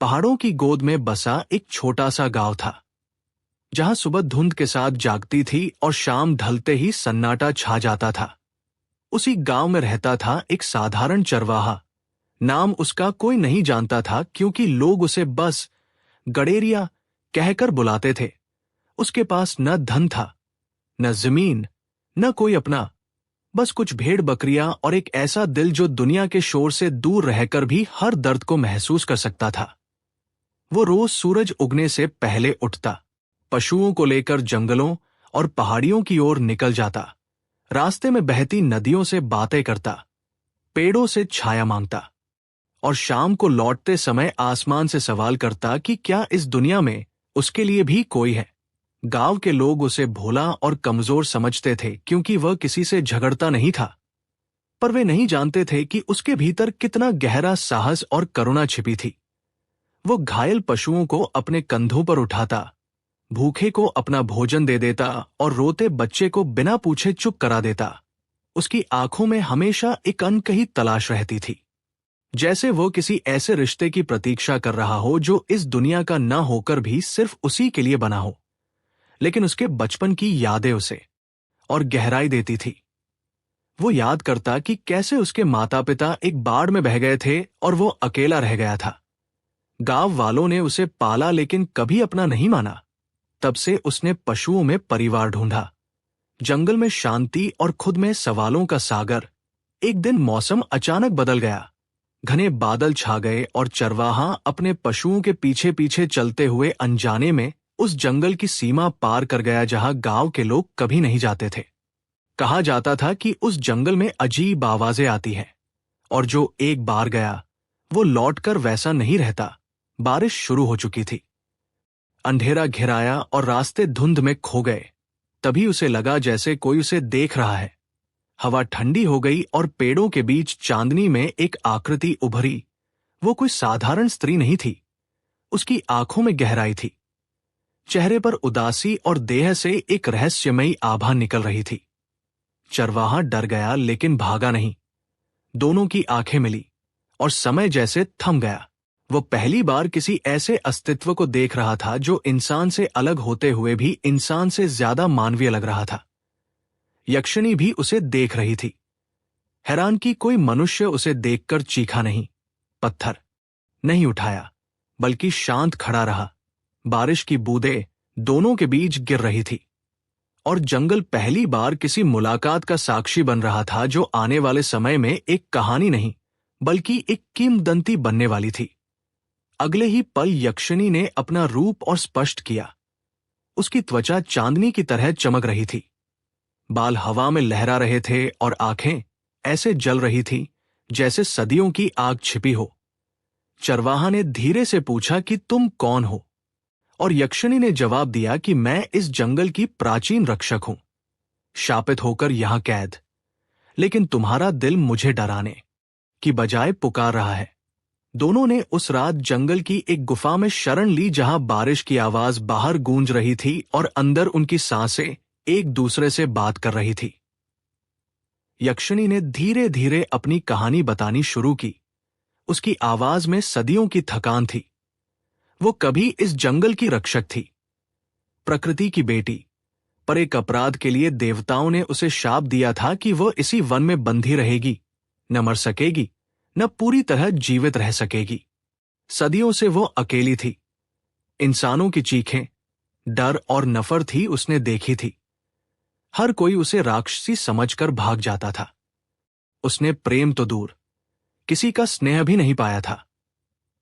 पहाड़ों की गोद में बसा एक छोटा सा गांव था, जहां सुबह धुंध के साथ जागती थी और शाम ढलते ही सन्नाटा छा जाता था। उसी गांव में रहता था एक साधारण चरवाहा। नाम उसका कोई नहीं जानता था, क्योंकि लोग उसे बस गडेरिया कहकर बुलाते थे। उसके पास न धन था, न जमीन, न कोई अपना, बस कुछ भेड़ बकरियां और एक ऐसा दिल जो दुनिया के शोर से दूर रहकर भी हर दर्द को महसूस कर सकता था। वो रोज सूरज उगने से पहले उठता, पशुओं को लेकर जंगलों और पहाड़ियों की ओर निकल जाता, रास्ते में बहती नदियों से बातें करता, पेड़ों से छाया मांगता, और शाम को लौटते समय आसमान से सवाल करता कि क्या इस दुनिया में उसके लिए भी कोई है। गांव के लोग उसे भोला और कमजोर समझते थे, क्योंकि वह किसी से झगड़ता नहीं था, पर वे नहीं जानते थे कि उसके भीतर कितना गहरा साहस और करुणा छिपी थी। वो घायल पशुओं को अपने कंधों पर उठाता, भूखे को अपना भोजन दे देता और रोते बच्चे को बिना पूछे चुप करा देता। उसकी आंखों में हमेशा एक अनकही तलाश रहती थी, जैसे वो किसी ऐसे रिश्ते की प्रतीक्षा कर रहा हो जो इस दुनिया का न होकर भी सिर्फ उसी के लिए बना हो। लेकिन उसके बचपन की यादें उसे और गहराई देती थी। वो याद करता कि कैसे उसके माता पिता एक बाढ़ में बह गए थे और वो अकेला रह गया था। गांव वालों ने उसे पाला, लेकिन कभी अपना नहीं माना। तब से उसने पशुओं में परिवार ढूंढा, जंगल में शांति और खुद में सवालों का सागर। एक दिन मौसम अचानक बदल गया, घने बादल छा गए और चरवाहा अपने पशुओं के पीछे पीछे चलते हुए अनजाने में उस जंगल की सीमा पार कर गया जहां गांव के लोग कभी नहीं जाते थे। कहा जाता था कि उस जंगल में अजीब आवाजें आती हैं, और जो एक बार गया वो लौटकर वैसा नहीं रहता। बारिश शुरू हो चुकी थी, अंधेरा घिराया और रास्ते धुंध में खो गए। तभी उसे लगा जैसे कोई उसे देख रहा है। हवा ठंडी हो गई और पेड़ों के बीच चांदनी में एक आकृति उभरी। वो कोई साधारण स्त्री नहीं थी, उसकी आंखों में गहराई थी, चेहरे पर उदासी और देह से एक रहस्यमयी आभा निकल रही थी। चरवाहा डर गया, लेकिन भागा नहीं। दोनों की आंखें मिली और समय जैसे थम गया। वो पहली बार किसी ऐसे अस्तित्व को देख रहा था जो इंसान से अलग होते हुए भी इंसान से ज्यादा मानवीय लग रहा था। यक्षिणी भी उसे देख रही थी। हैरान कि कोई मनुष्य उसे देखकर चीखा नहीं, पत्थर नहीं उठाया, बल्कि शांत खड़ा रहा। बारिश की बूंदें दोनों के बीच गिर रही थी, और जंगल पहली बार किसी मुलाकात का साक्षी बन रहा था जो आने वाले समय में एक कहानी नहीं, बल्कि एक किंवदंती बनने वाली थी। अगले ही पल यक्षिणी ने अपना रूप और स्पष्ट किया। उसकी त्वचा चांदनी की तरह चमक रही थी, बाल हवा में लहरा रहे थे और आंखें ऐसे जल रही थी जैसे सदियों की आग छिपी हो। चरवाहा ने धीरे से पूछा कि तुम कौन हो, और यक्षिणी ने जवाब दिया कि मैं इस जंगल की प्राचीन रक्षक हूं, शापित होकर यहां कैद। लेकिन तुम्हारा दिल मुझे डराने की बजाय पुकार रहा है। दोनों ने उस रात जंगल की एक गुफा में शरण ली, जहां बारिश की आवाज बाहर गूंज रही थी और अंदर उनकी सांसें एक दूसरे से बात कर रही थी। यक्षिणी ने धीरे धीरे अपनी कहानी बतानी शुरू की। उसकी आवाज में सदियों की थकान थी। वो कभी इस जंगल की रक्षक थी, प्रकृति की बेटी, पर एक अपराध के लिए देवताओं ने उसे शाप दिया था कि वह इसी वन में बंधी रहेगी, न मर सकेगी, न पूरी तरह जीवित रह सकेगी। सदियों से वो अकेली थी। इंसानों की चीखें, डर और नफरत ही उसने देखी थी। हर कोई उसे राक्षसी समझकर भाग जाता था। उसने प्रेम तो दूर, किसी का स्नेह भी नहीं पाया था।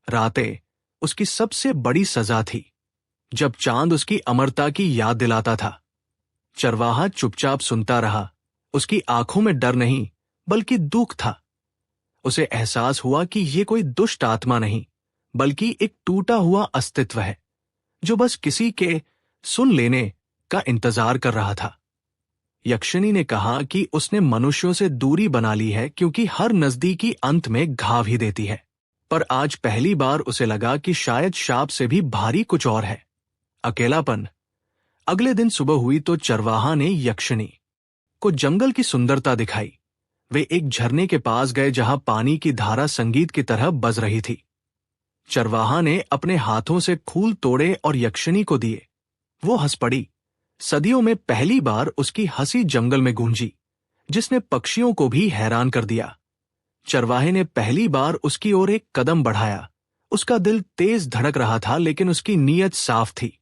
रातें उसकी सबसे बड़ी सजा थी, जब चांद उसकी अमरता की याद दिलाता था। चरवाहा चुपचाप सुनता रहा। उसकी आंखों में डर नहीं, बल्कि दुख था। उसे एहसास हुआ कि ये कोई दुष्ट आत्मा नहीं, बल्कि एक टूटा हुआ अस्तित्व है, जो बस किसी के सुन लेने का इंतजार कर रहा था। यक्षिणी ने कहा कि उसने मनुष्यों से दूरी बना ली है, क्योंकि हर नजदीकी अंत में घाव ही देती है। पर आज पहली बार उसे लगा कि शायद शाप से भी भारी कुछ और है, अकेलापन। अगले दिन सुबह हुई तो चरवाहा ने यक्षिणी को जंगल की सुंदरता दिखाई। वे एक झरने के पास गए, जहां पानी की धारा संगीत की तरह बज रही थी। चरवाहा ने अपने हाथों से फूल तोड़े और यक्षिनी को दिए। वो हंस पड़ी। सदियों में पहली बार उसकी हंसी जंगल में गूंजी, जिसने पक्षियों को भी हैरान कर दिया। चरवाहे ने पहली बार उसकी ओर एक कदम बढ़ाया। उसका दिल तेज धड़क रहा था, लेकिन उसकी नीयत साफ थी।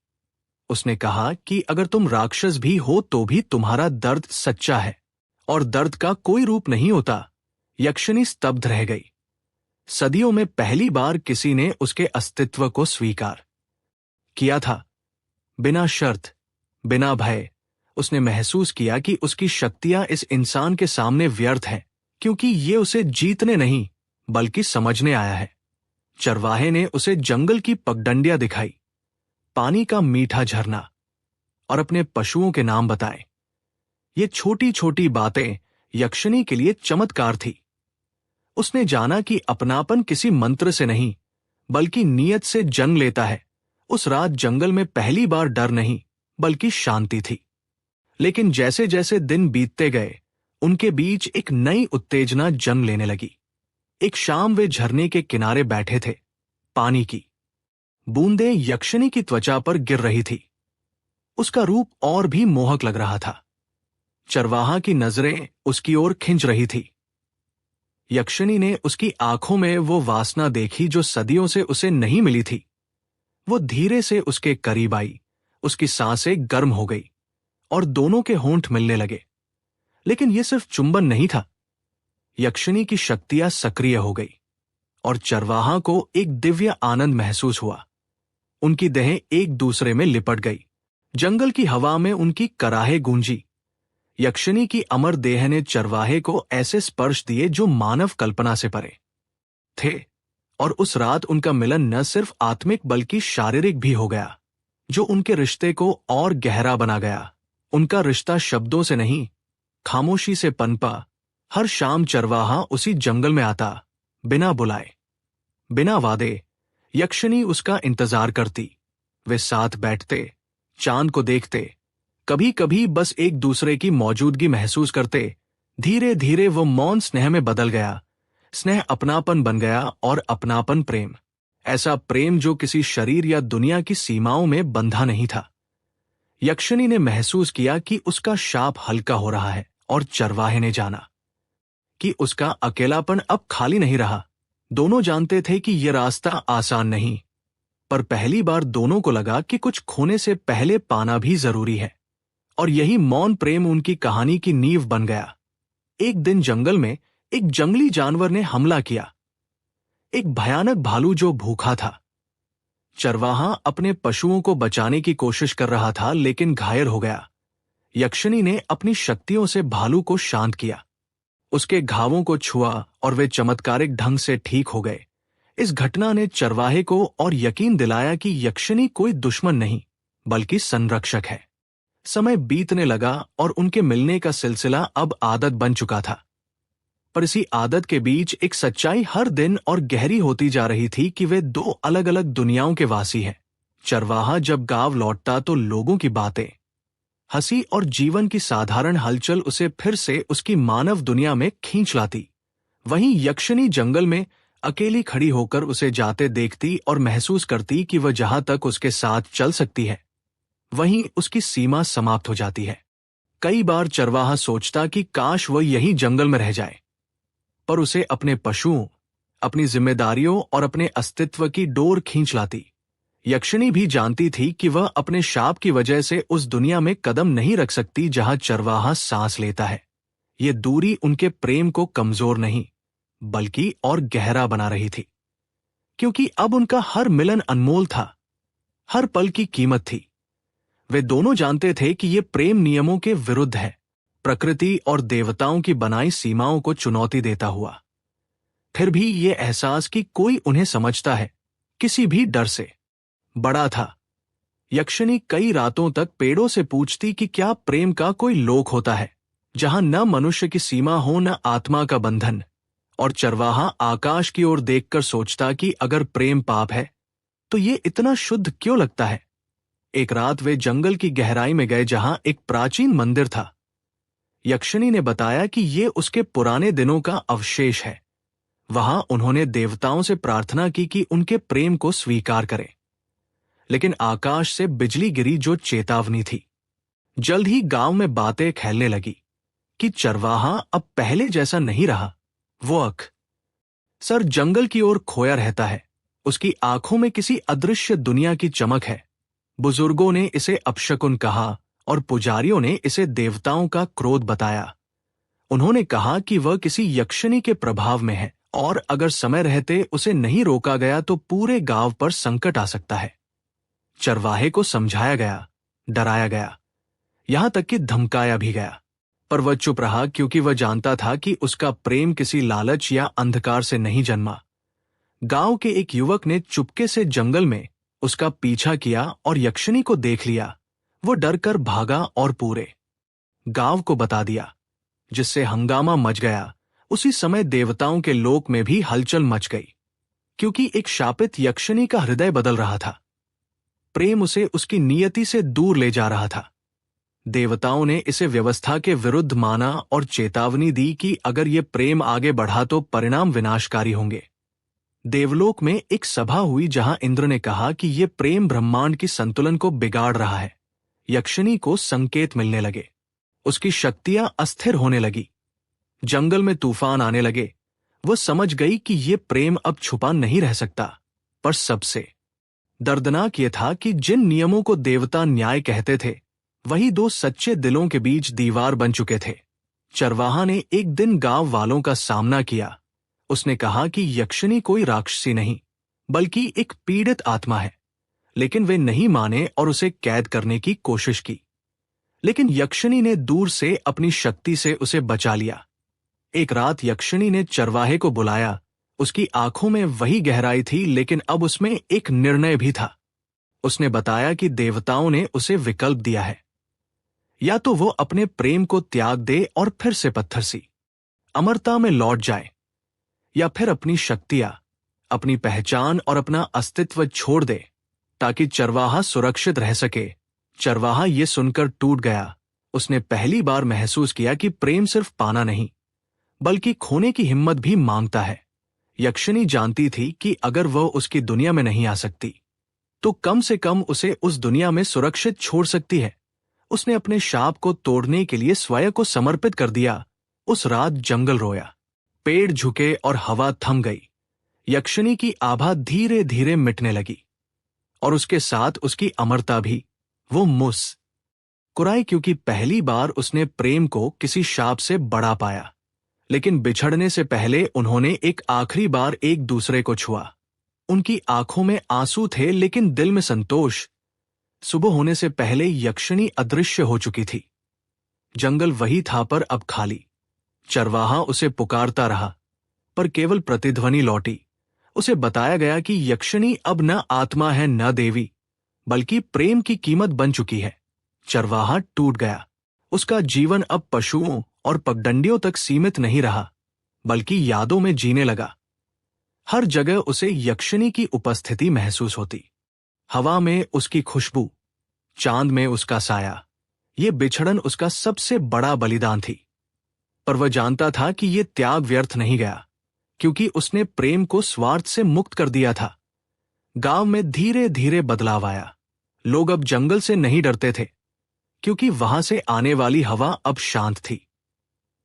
उसने कहा कि अगर तुम राक्षस भी हो तो भी तुम्हारा दर्द सच्चा है, और दर्द का कोई रूप नहीं होता। यक्षिनी स्तब्ध रह गई। सदियों में पहली बार किसी ने उसके अस्तित्व को स्वीकार किया था, बिना शर्त, बिना भय। उसने महसूस किया कि उसकी शक्तियां इस इंसान के सामने व्यर्थ हैं, क्योंकि ये उसे जीतने नहीं बल्कि समझने आया है। चरवाहे ने उसे जंगल की पगडंडियां दिखाई, पानी का मीठा झरना, और अपने पशुओं के नाम बताए। ये छोटी छोटी बातें यक्षिनी के लिए चमत्कार थी। उसने जाना कि अपनापन किसी मंत्र से नहीं बल्कि नीयत से जन्म लेता है। उस रात जंगल में पहली बार डर नहीं बल्कि शांति थी। लेकिन जैसे जैसे दिन बीतते गए, उनके बीच एक नई उत्तेजना जन्म लेने लगी। एक शाम वे झरने के किनारे बैठे थे। पानी की बूंदें यक्षिनी की त्वचा पर गिर रही थी। उसका रूप और भी मोहक लग रहा था। चरवाहा की नजरें उसकी ओर खिंच रही थी। यक्षिनी ने उसकी आंखों में वो वासना देखी जो सदियों से उसे नहीं मिली थी। वो धीरे से उसके करीब आई। उसकी सांसें गर्म हो गई और दोनों के होंठ मिलने लगे। लेकिन यह सिर्फ चुंबन नहीं था। यक्षिनी की शक्तियां सक्रिय हो गई और चरवाहा को एक दिव्य आनंद महसूस हुआ। उनकी देहें एक दूसरे में लिपट गई। जंगल की हवा में उनकी कराहें गूंजी। यक्षिनी की अमर देह ने चरवाहे को ऐसे स्पर्श दिए जो मानव कल्पना से परे थे। और उस रात उनका मिलन न सिर्फ आत्मिक बल्कि शारीरिक भी हो गया, जो उनके रिश्ते को और गहरा बना गया। उनका रिश्ता शब्दों से नहीं, खामोशी से पनपा। हर शाम चरवाहा उसी जंगल में आता, बिना बुलाए, बिना वादे। यक्षिनी उसका इंतजार करती। वे साथ बैठते, चांद को देखते, कभी कभी बस एक दूसरे की मौजूदगी महसूस करते। धीरे धीरे वो मौन स्नेह में बदल गया। स्नेह अपनापन बन गया और अपनापन प्रेम। ऐसा प्रेम जो किसी शरीर या दुनिया की सीमाओं में बंधा नहीं था। यक्षिनी ने महसूस किया कि उसका शाप हल्का हो रहा है, और चरवाहे ने जाना कि उसका अकेलापन अब खाली नहीं रहा। दोनों जानते थे कि यह रास्ता आसान नहीं, पर पहली बार दोनों को लगा कि कुछ खोने से पहले पाना भी जरूरी है। और यही मौन प्रेम उनकी कहानी की नींव बन गया। एक दिन जंगल में एक जंगली जानवर ने हमला किया, एक भयानक भालू जो भूखा था। चरवाहा अपने पशुओं को बचाने की कोशिश कर रहा था, लेकिन घायल हो गया। यक्षिनी ने अपनी शक्तियों से भालू को शांत किया। उसके घावों को छुआ और वे चमत्कारिक ढंग से ठीक हो गए। इस घटना ने चरवाहे को और यकीन दिलाया कि यक्षिनी कोई दुश्मन नहीं बल्कि संरक्षक है। समय बीतने लगा और उनके मिलने का सिलसिला अब आदत बन चुका था। पर इसी आदत के बीच एक सच्चाई हर दिन और गहरी होती जा रही थी कि वे दो अलग अलग दुनियाओं के वासी हैं। चरवाहा जब गांव लौटता तो लोगों की बातें, हंसी और जीवन की साधारण हलचल उसे फिर से उसकी मानव दुनिया में खींच लाती। वहीं यक्षिनी जंगल में अकेली खड़ी होकर उसे जाते देखती और महसूस करती कि वह जहां तक उसके साथ चल सकती है, वहीं उसकी सीमा समाप्त हो जाती है। कई बार चरवाहा सोचता कि काश वह यहीं जंगल में रह जाए, पर उसे अपने पशुओं, अपनी जिम्मेदारियों और अपने अस्तित्व की डोर खींच लाती। यक्षिनी भी जानती थी कि वह अपने शाप की वजह से उस दुनिया में कदम नहीं रख सकती जहां चरवाहा सांस लेता है। ये दूरी उनके प्रेम को कमजोर नहीं बल्कि और गहरा बना रही थी, क्योंकि अब उनका हर मिलन अनमोल था, हर पल की कीमत थी। वे दोनों जानते थे कि ये प्रेम नियमों के विरुद्ध है, प्रकृति और देवताओं की बनाई सीमाओं को चुनौती देता हुआ। फिर भी ये एहसास कि कोई उन्हें समझता है, किसी भी डर से बड़ा था। यक्षिनी कई रातों तक पेड़ों से पूछती कि क्या प्रेम का कोई लोक होता है जहां न मनुष्य की सीमा हो न आत्मा का बंधन। और चरवाहा आकाश की ओर देखकर सोचता कि अगर प्रेम पाप है तो ये इतना शुद्ध क्यों लगता है। एक रात वे जंगल की गहराई में गए जहां एक प्राचीन मंदिर था। यक्षिनी ने बताया कि ये उसके पुराने दिनों का अवशेष है। वहां उन्होंने देवताओं से प्रार्थना की कि उनके प्रेम को स्वीकार करें, लेकिन आकाश से बिजली गिरी जो चेतावनी थी। जल्द ही गांव में बातें फैलने लगी कि चरवाहा अब पहले जैसा नहीं रहा। वो सर जंगल की ओर खोया रहता है, उसकी आंखों में किसी अदृश्य दुनिया की चमक है। बुजुर्गों ने इसे अपशकुन कहा और पुजारियों ने इसे देवताओं का क्रोध बताया। उन्होंने कहा कि वह किसी यक्षिणी के प्रभाव में है और अगर समय रहते उसे नहीं रोका गया तो पूरे गांव पर संकट आ सकता है। चरवाहे को समझाया गया, डराया गया, यहां तक कि धमकाया भी गया, पर वह चुप रहा क्योंकि वह जानता था कि उसका प्रेम किसी लालच या अंधकार से नहीं जन्मा। गांव के एक युवक ने चुपके से जंगल में उसका पीछा किया और यक्षिणी को देख लिया। वो डर कर भागा और पूरे गांव को बता दिया, जिससे हंगामा मच गया। उसी समय देवताओं के लोक में भी हलचल मच गई, क्योंकि एक शापित यक्षिणी का हृदय बदल रहा था। प्रेम उसे उसकी नियति से दूर ले जा रहा था। देवताओं ने इसे व्यवस्था के विरुद्ध माना और चेतावनी दी कि अगर ये प्रेम आगे बढ़ा तो परिणाम विनाशकारी होंगे। देवलोक में एक सभा हुई जहां इंद्र ने कहा कि ये प्रेम ब्रह्मांड की संतुलन को बिगाड़ रहा है। यक्षिणी को संकेत मिलने लगे, उसकी शक्तियां अस्थिर होने लगी, जंगल में तूफान आने लगे। वह समझ गई कि ये प्रेम अब छुपा नहीं रह सकता। पर सबसे दर्दनाक ये था कि जिन नियमों को देवता न्याय कहते थे, वही दो सच्चे दिलों के बीच दीवार बन चुके थे। चरवाहा ने एक दिन गांव वालों का सामना किया। उसने कहा कि यक्षिणी कोई राक्षसी नहीं, बल्कि एक पीड़ित आत्मा है। लेकिन वे नहीं माने और उसे कैद करने की कोशिश की। लेकिन यक्षिणी ने दूर से अपनी शक्ति से उसे बचा लिया। एक रात यक्षिणी ने चरवाहे को बुलाया। उसकी आंखों में वही गहराई थी, लेकिन अब उसमें एक निर्णय भी था। उसने बताया कि देवताओं ने उसे विकल्प दिया है, या तो वो अपने प्रेम को त्याग दे और फिर से पत्थर सी अमरता में लौट जाए, या फिर अपनी शक्तियां, अपनी पहचान और अपना अस्तित्व छोड़ दे ताकि चरवाहा सुरक्षित रह सके। चरवाहा ये सुनकर टूट गया। उसने पहली बार महसूस किया कि प्रेम सिर्फ पाना नहीं, बल्कि खोने की हिम्मत भी मांगता है। यक्षिणी जानती थी कि अगर वह उसकी दुनिया में नहीं आ सकती, तो कम से कम उसे उस दुनिया में सुरक्षित छोड़ सकती है। उसने अपने शाप को तोड़ने के लिए स्वयं को समर्पित कर दिया। उस रात जंगल रोया, पेड़ झुके और हवा थम गई। यक्षिणी की आभा धीरे धीरे मिटने लगी और उसके साथ उसकी अमरता भी। वो मुस्कुराई क्योंकि पहली बार उसने प्रेम को किसी शाप से बड़ा पाया। लेकिन बिछड़ने से पहले उन्होंने एक आखिरी बार एक दूसरे को छुआ। उनकी आंखों में आंसू थे, लेकिन दिल में संतोष। सुबह होने से पहले यक्षिणी अदृश्य हो चुकी थी। जंगल वही था, पर अब खाली। चरवाहा उसे पुकारता रहा, पर केवल प्रतिध्वनि लौटी। उसे बताया गया कि यक्षिणी अब न आत्मा है, न देवी, बल्कि प्रेम की कीमत बन चुकी है। चरवाहा टूट गया। उसका जीवन अब पशुओं और पगडंडियों तक सीमित नहीं रहा, बल्कि यादों में जीने लगा। हर जगह उसे यक्षिणी की उपस्थिति महसूस होती। हवा में उसकी खुशबू, चांद में उसका साया। ये बिछड़न उसका सबसे बड़ा बलिदान थी। पर वह जानता था कि ये त्याग व्यर्थ नहीं गया, क्योंकि उसने प्रेम को स्वार्थ से मुक्त कर दिया था। गांव में धीरे धीरे बदलाव आया। लोग अब जंगल से नहीं डरते थे, क्योंकि वहां से आने वाली हवा अब शांत थी।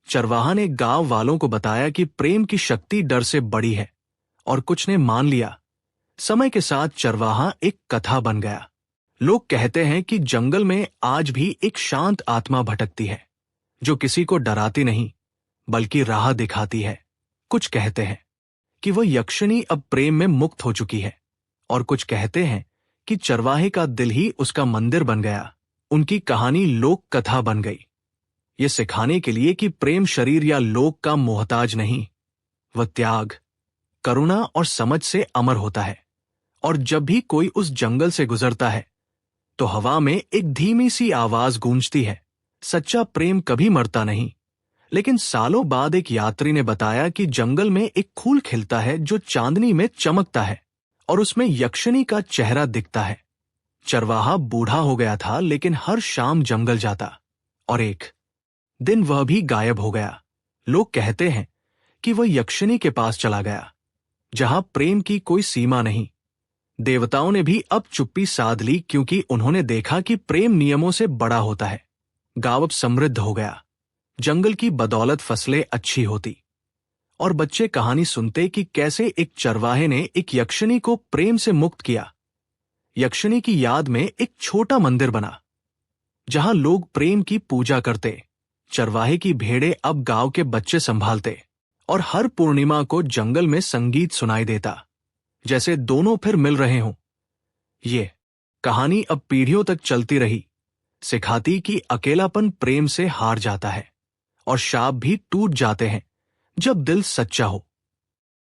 चरवाहा ने गांव वालों को बताया कि प्रेम की शक्ति डर से बड़ी है, और कुछ ने मान लिया। समय के साथ चरवाहा एक कथा बन गया। लोग कहते हैं कि जंगल में आज भी एक शांत आत्मा भटकती है, जो किसी को डराती नहीं, बल्कि राह दिखाती है। कुछ कहते हैं कि वह यक्षिणी अब प्रेम में मुक्त हो चुकी है, और कुछ कहते हैं कि चरवाहे का दिल ही उसका मंदिर बन गया। उनकी कहानी लोक कथा बन गई, ये सिखाने के लिए कि प्रेम शरीर या लोक का मोहताज नहीं, वह त्याग, करुणा और समझ से अमर होता है। और जब भी कोई उस जंगल से गुजरता है, तो हवा में एक धीमी सी आवाज गूंजती है, सच्चा प्रेम कभी मरता नहीं। लेकिन सालों बाद एक यात्री ने बताया कि जंगल में एक फूल खिलता है जो चांदनी में चमकता है, और उसमें यक्षिणी का चेहरा दिखता है। चरवाहा बूढ़ा हो गया था, लेकिन हर शाम जंगल जाता, और एक दिन वह भी गायब हो गया। लोग कहते हैं कि वह यक्षिनी के पास चला गया, जहां प्रेम की कोई सीमा नहीं। देवताओं ने भी अब चुप्पी साध ली, क्योंकि उन्होंने देखा कि प्रेम नियमों से बड़ा होता है। गांव अब समृद्ध हो गया। जंगल की बदौलत फसलें अच्छी होती और बच्चे कहानी सुनते कि कैसे एक चरवाहे ने एक यक्षिनी को प्रेम से मुक्त किया। यक्षिनी की याद में एक छोटा मंदिर बना, जहां लोग प्रेम की पूजा करते। चरवाहे की भेड़ें अब गांव के बच्चे संभालते और हर पूर्णिमा को जंगल में संगीत सुनाई देता, जैसे दोनों फिर मिल रहे हों। ये कहानी अब पीढ़ियों तक चलती रही, सिखाती कि अकेलापन प्रेम से हार जाता है और शाप भी टूट जाते हैं जब दिल सच्चा हो।